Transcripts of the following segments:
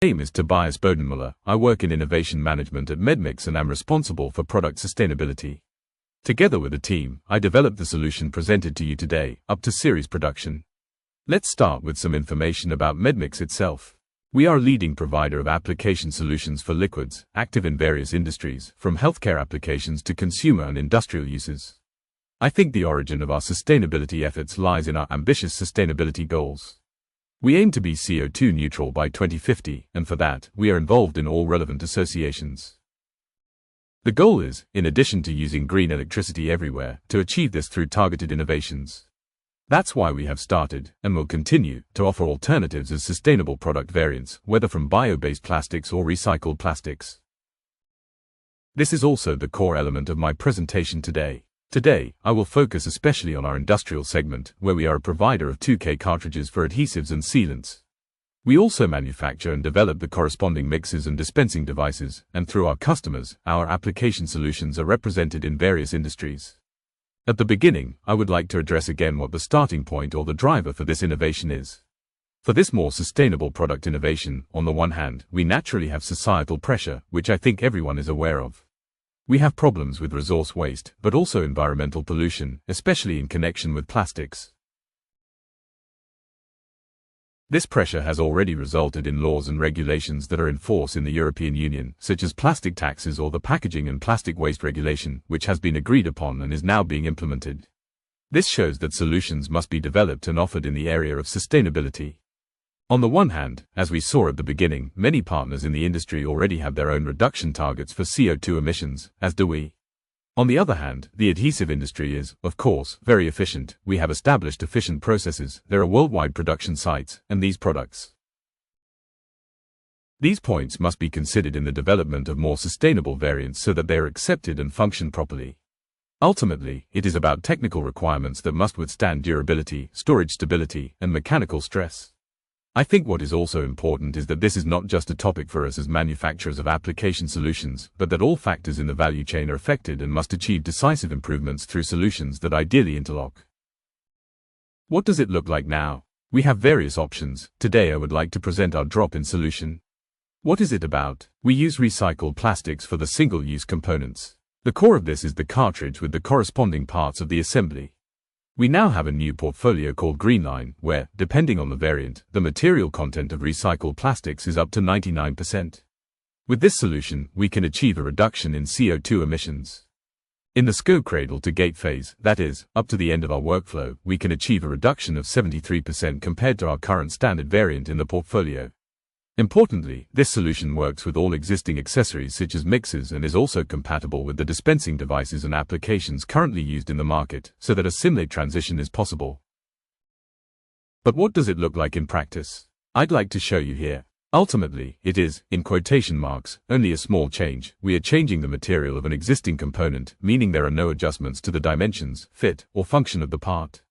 My name is Tobias Bodenmüller. I work in innovation management at medmix and am responsible for product sustainability. Together with a team, I developed the solution presented to you today, up to series production. Let's start with some information about medmix itself. We are a leading provider of application solutions for liquids, active in various industries, from healthcare applications to consumer and industrial uses. I think the origin of our sustainability efforts lies in our ambitious sustainability goals. We aim to be CO2 neutral by 2050, and for that, we are involved in all relevant associations. The goal is, in addition to using green electricity everywhere, to achieve this through targeted innovations. That's why we have started, and will continue, to offer alternatives as sustainable product variants, whether from bio-based plastics or recycled plastics. This is also the core element of my presentation today. Today, I will focus especially on our industrial segment, where we are a provider of 2K cartridges for adhesives and sealants. We also manufacture and develop the corresponding mixers and dispensing devices, and through our customers, our application solutions are represented in various industries. At the beginning, I would like to address again what the starting point or the driver for this innovation is. For this more sustainable product innovation, on the one hand, we naturally have societal pressure, which I think everyone is aware of. We have problems with resource waste, but also environmental pollution, especially in connection with plastics. This pressure has already resulted in laws and regulations that are in force in the European Union, such as plastic taxes or the Packaging and Plastic Waste Regulation, which has been agreed upon and is now being implemented. This shows that solutions must be developed and offered in the area of sustainability. On the one hand, as we saw at the beginning, many partners in the industry already have their own reduction targets for CO2 emissions, as do we. On the other hand, the adhesive industry is, of course, very efficient. We have established efficient processes, there are worldwide production sites, and these products. These points must be considered in the development of more sustainable variants so that they are accepted and function properly. Ultimately, it is about technical requirements that must withstand durability, storage stability, and mechanical stress. I think what is also important is that this is not just a topic for us as manufacturers of application solutions, but that all factors in the value chain are affected and must achieve decisive improvements through solutions that ideally interlock. What does it look like now? We have various options. Today I would like to present our drop-in solution. What is it about? We use recycled plastics for the single-use components. The core of this is the cartridge with the corresponding parts of the assembly. We now have a new portfolio called greenLine, where, depending on the variant, the material content of recycled plastics is up to 99%. With this solution, we can achieve a reduction in CO2 emissions. In the SCO cradle to gate phase, that is, up to the end of our workflow, we can achieve a reduction of 73% compared to our current standard variant in the portfolio. Importantly, this solution works with all existing accessories such as mixers and is also compatible with the dispensing devices and applications currently used in the market, so that a seamless transition is possible. But what does it look like in practice? I'd like to show you here. Ultimately, it is, in quotation marks, only a small change. We are changing the material of an existing component, meaning there are no adjustments to the dimensions, fit, or function of the part.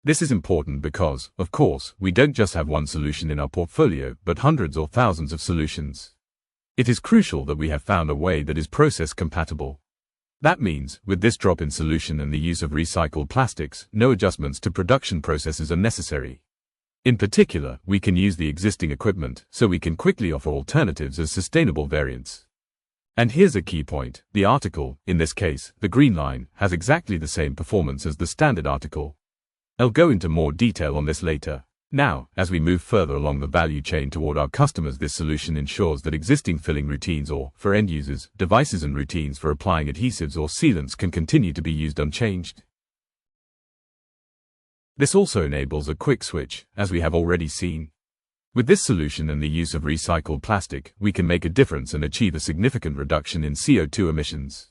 This is important because, of course, we don't just have one solution in our portfolio, but hundreds or thousands of solutions. It is crucial that we have found a way that is process compatible. That means, with this drop-in solution and the use of recycled plastics, no adjustments to production processes are necessary. In particular, we can use the existing equipment, so we can quickly offer alternatives as sustainable variants. And here's a key point. The article, in this case, the greenLine, has exactly the same performance as the standard article. I'll go into more detail on this later. Now, as we move further along the value chain toward our customers, this solution ensures that existing filling routines or, for end users, devices and routines for applying adhesives or sealants can continue to be used unchanged. This also enables a quick switch, as we have already seen. With this solution and the use of recycled plastic, we can make a difference and achieve a significant reduction in CO2 emissions.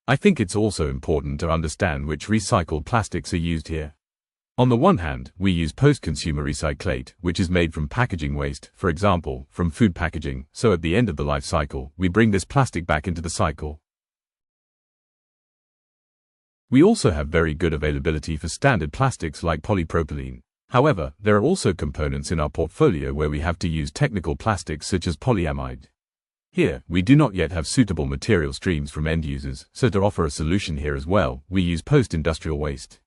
I think it's also important to understand which recycled plastics are used here. On the one hand, we use post-consumer recyclate, which is made from packaging waste, for example, from food packaging, so at the end of the life cycle, we bring this plastic back into the cycle. We also have very good availability for standard plastics like polypropylene. However, there are also components in our portfolio where we have to use technical plastics such as polyamide. Here, we do not yet have suitable material streams from end users, so to offer a solution here as well, we use post-industrial waste.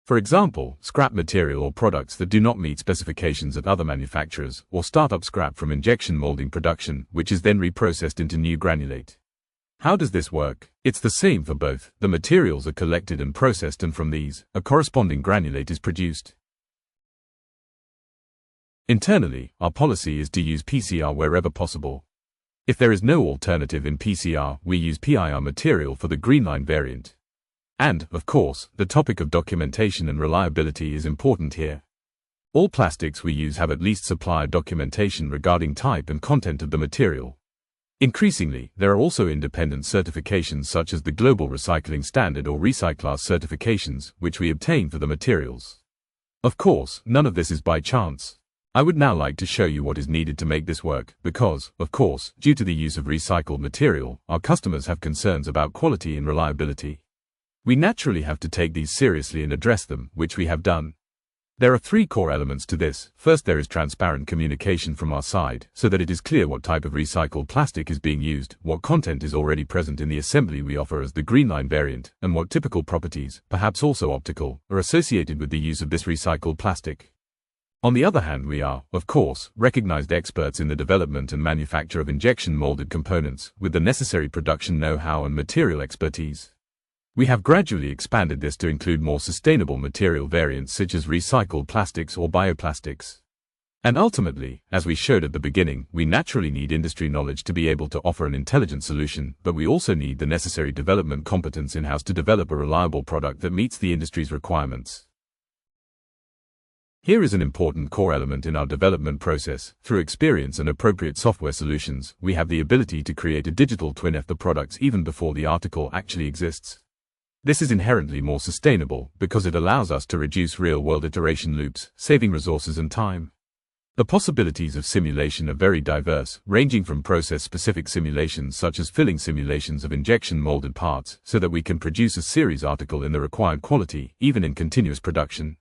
For example, scrap material or products that do not meet specifications at other manufacturers, or startup scrap from injection molding production, which is then reprocessed into new granulate. How does this work? It's the same for both. The materials are collected and processed, and from these, a corresponding granulate is produced. Internally, our policy is to use PCR wherever possible. If there is no alternative in PCR, we use PIR material for the greenLine variant. And, of course, the topic of documentation and reliability is important here. All plastics we use have at least supplier documentation regarding type and content of the material. Increasingly, there are also independent certifications such as the Global Recycling Standard or Recyclers certifications, which we obtain for the materials. Of course, none of this is by chance. I would now like to show you what is needed to make this work, because, of course, due to the use of recycled material, our customers have concerns about quality and reliability. We naturally have to take these seriously and address them, which we have done. There are three core elements to this. First, there is transparent communication from our side, so that it is clear what type of recycled plastic is being used, what content is already present in the assembly we offer as the greenLine variant, and what typical properties, perhaps also optical, are associated with the use of this recycled plastic. On the other hand, we are, of course, recognized experts in the development and manufacture of injection molded components, with the necessary production know-how and material expertise. We have gradually expanded this to include more sustainable material variants such as recycled plastics or bioplastics. And ultimately, as we showed at the beginning, we naturally need industry knowledge to be able to offer an intelligent solution, but we also need the necessary development competence in-house to develop a reliable product that meets the industry's requirements. Here is an important core element in our development process. Through experience and appropriate software solutions, we have the ability to create a digital twin of the products even before the article actually exists. This is inherently more sustainable because it allows us to reduce real-world iteration loops, saving resources and time. The possibilities of simulation are very diverse, ranging from process-specific simulations such as filling simulations of injection-molded parts, so that we can produce a series article in the required quality, even in continuous production.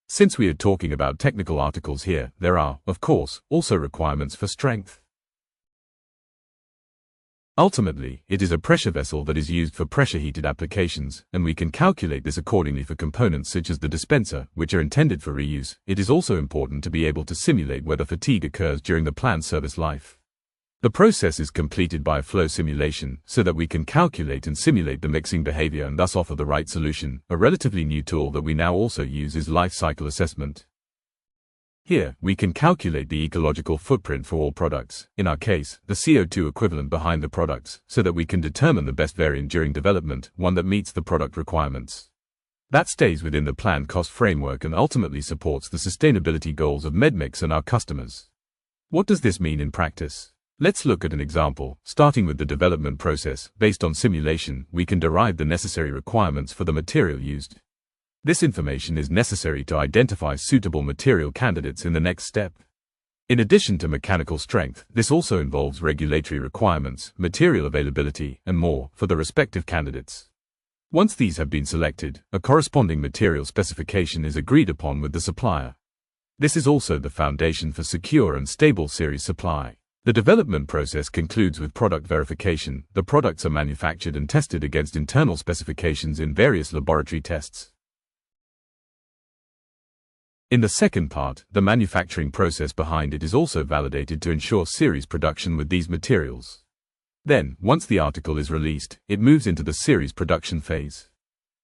Since we are talking about technical articles here, there are, of course, also requirements for strength. Ultimately, it is a pressure vessel that is used for pressure-heated applications, and we can calculate this accordingly for components such as the dispenser, which are intended for reuse. It is also important to be able to simulate whether fatigue occurs during the planned service life. The process is completed by a flow simulation, so that we can calculate and simulate the mixing behavior and thus offer the right solution. A relatively new tool that we now also use is life cycle assessment. Here, we can calculate the ecological footprint for all products, in our case, the CO2 equivalent behind the products, so that we can determine the best variant during development, one that meets the product requirements. That stays within the planned cost framework and ultimately supports the sustainability goals of medmix and our customers. What does this mean in practice? Let's look at an example. Starting with the development process, based on simulation, we can derive the necessary requirements for the material used. This information is necessary to identify suitable material candidates in the next step. In addition to mechanical strength, this also involves regulatory requirements, material availability, and more, for the respective candidates. Once these have been selected, a corresponding material specification is agreed upon with the supplier. This is also the foundation for secure and stable series supply. The development process concludes with product verification. The products are manufactured and tested against internal specifications in various laboratory tests. In the second part, the manufacturing process behind it is also validated to ensure series production with these materials. Then, once the article is released, it moves into the series production phase.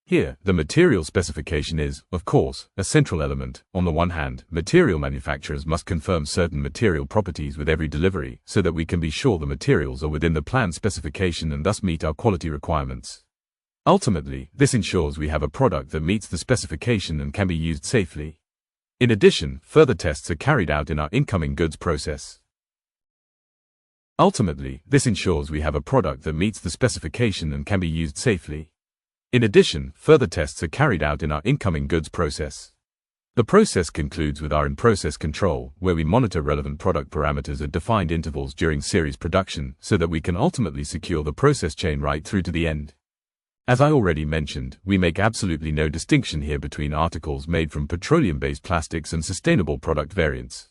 Here, the material specification is, of course, a central element. On the one hand, material manufacturers must confirm certain material properties with every delivery, so that we can be sure the materials are within the planned specification and thus meet our quality requirements. Ultimately, this ensures we have a product that meets the specification and can be used safely. In addition, further tests are carried out in our incoming goods process. Ultimately, this ensures we have a product that meets the specification and can be used safely. In addition, further tests are carried out in our incoming goods process. The process concludes with our in-process control, where we monitor relevant product parameters at defined intervals during series production, so that we can ultimately secure the process chain right through to the end. As I already mentioned, we make absolutely no distinction here between articles made from petroleum-based plastics and sustainable product variants.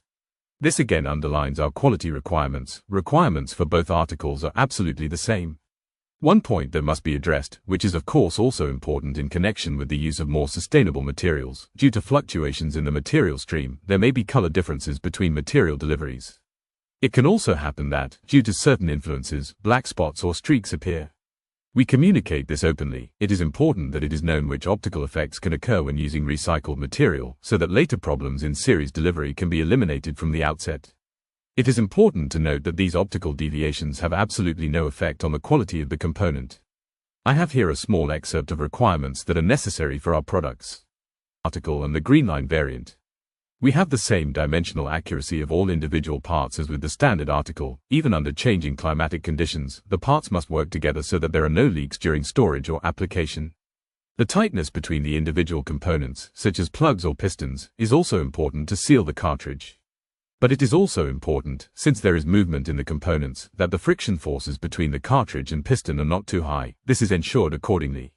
This again underlines our quality requirements. Requirements for both articles are absolutely the same. One point that must be addressed, which is of course also important in connection with the use of more sustainable materials, due to fluctuations in the material stream, there may be color differences between material deliveries. It can also happen that, due to certain influences, black spots or streaks appear. We communicate this openly. It is important that it is known which optical effects can occur when using recycled material, so that later problems in series delivery can be eliminated from the outset. It is important to note that these optical deviations have absolutely no effect on the quality of the component. I have here a small excerpt of requirements that are necessary for our products. Article and the greenLine variant. We have the same dimensional accuracy of all individual parts as with the standard article. Even under changing climatic conditions, the parts must work together so that there are no leaks during storage or application. The tightness between the individual components, such as plugs or pistons, is also important to seal the cartridge. But it is also important, since there is movement in the components, that the friction forces between the cartridge and piston are not too high. This is ensured accordingly.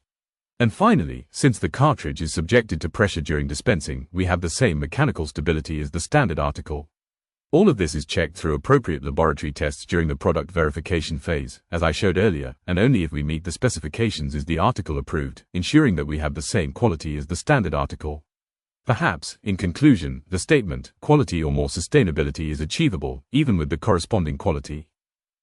And finally, since the cartridge is subjected to pressure during dispensing, we have the same mechanical stability as the standard article. All of this is checked through appropriate laboratory tests during the product verification phase, as I showed earlier, and only if we meet the specifications is the article approved, ensuring that we have the same quality as the standard article. Perhaps, in conclusion, the statement, quality or more sustainability is achievable, even with the corresponding quality.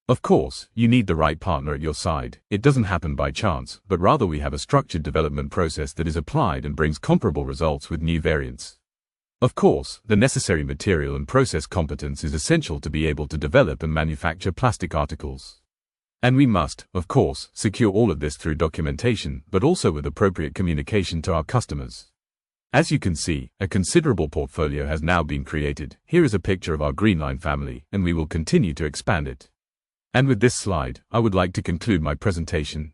Of course, you need the right partner at your side. It doesn't happen by chance, but rather we have a structured development process that is applied and brings comparable results with new variants. Of course, the necessary material and process competence is essential to be able to develop and manufacture plastic articles. And we must, of course, secure all of this through documentation, but also with appropriate communication to our customers. As you can see, a considerable portfolio has now been created. Here is a picture of our greenLine family, and we will continue to expand it. And with this slide, I would like to conclude my presentation.